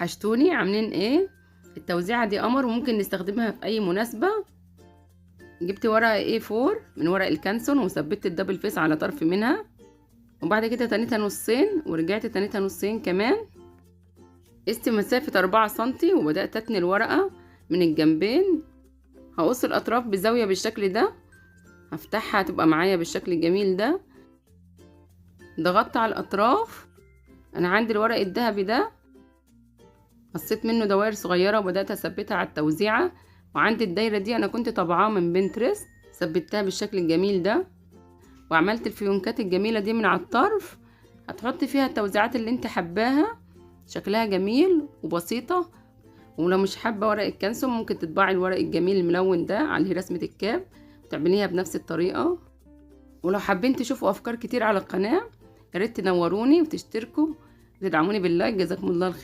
وحشتوني، عاملين ايه؟ التوزيعة دي قمر وممكن نستخدمها في اي مناسبة. جبت ورقة A4 من ورق الكانسون وثبت الدبل فيس على طرف منها، وبعد كده تنيتها نصين ورجعت تنيتها نصين كمان. قست مسافة 4 سنتي وبدأت اتني الورقة من الجنبين. هقص الاطراف بزاوية بالشكل ده، هفتحها تبقى معايا بالشكل الجميل ده. ضغطت على الاطراف. انا عندي الورق الذهبي ده قصيت منه دوائر صغيرة وبدأت اثبتها على التوزيعة، وعندي الدايرة دي انا كنت طبعاها من بنترست، ثبتها بالشكل الجميل ده، وعملت الفيونكات الجميلة دي من على الطرف. هتحطي فيها التوزيعات اللي انت حباها، شكلها جميل وبسيطة. ولو مش حابة ورق الكانسون ممكن تطبعي الورق الجميل الملون ده عليه رسمة الكاب وتعمليها بنفس الطريقة. ولو حابين تشوفوا افكار كتير على القناة ياريت تنوروني وتشتركوا وتدعموني باللايك. جزاكم الله الخير.